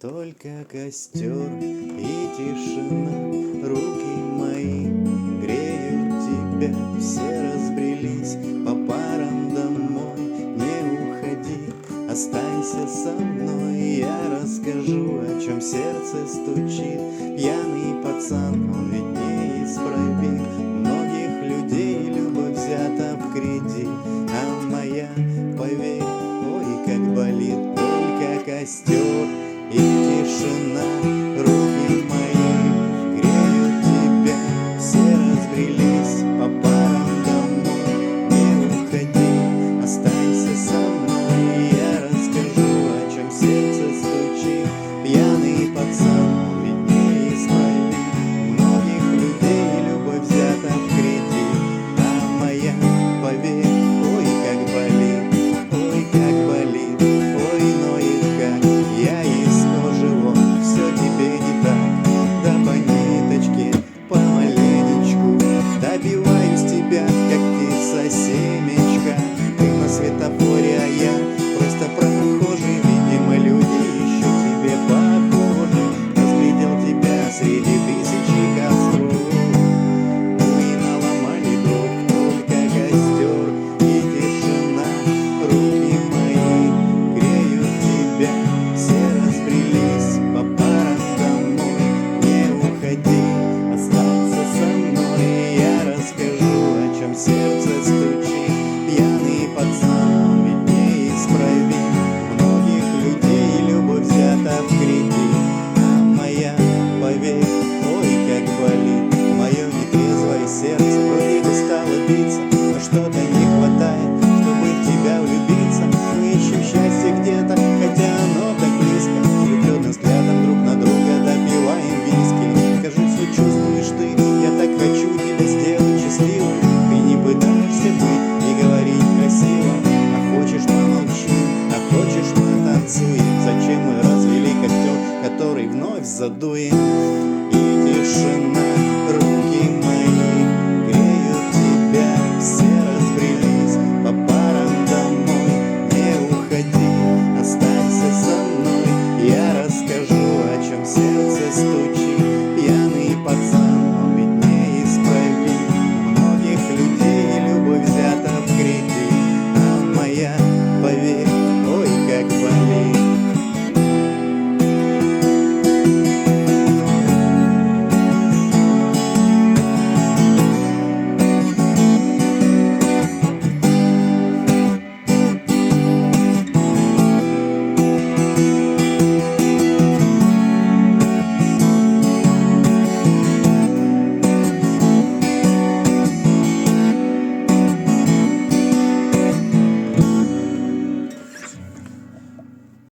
Только костер и тишина, руки мои греют тебя. Все разбрелись по парам домой, не уходи, останься со мной. Я расскажу, о чем сердце стучит. Пьяный пацан, он ведь не исправим. Многих людей любовь взята в кредит, а моя, поверь, ой, как болит. Только костер и тишина, руки мои греют тебя. Все разбрелись по парам домой, не уходи, останься со мной. Я расскажу, о чем сердце стучит. Пьяный пацан, он ведь не исправим. Многих людей любовь взята в кредит, а моя, поверь, ой, как болит, ой, как болит, ой, ноет как. Я из кожи вон, все тебе не так. Да по ниточке, помаленечку добиваюсь тебя, как птица семечка. Ты на светофоре, а я просто прохожий. Видимо, люди еще тебе похожи. Разглядел тебя среди тысячи костров. Ну и наломали дров. Только костер и тишина, руки мои греют тебя. Все разбрелись по парам домой, не уходи, останься со мной. Я расскажу, о чем сердце стучит. Пьяный пацан, он ведь неисправим. Многих людей любовь взята в кредит, а моя, поверь, ой, как болит. Мое нетрезвое сердце вроде бы стало биться, но что-то не хватает, чтобы в тебя влюбиться. Мы ищем счастье где-то, хотя оно так близко. Влюбленным взглядом друг на друга допиваем виски. Скажи, что чувствуешь ты, я так хочу тебя сделать счастливым. Ты не пытаешься быть и говорить красиво, а хочешь помолчи, а хочешь потанцуем. Зачем мы развели костер, который вновь задуем? И тишина.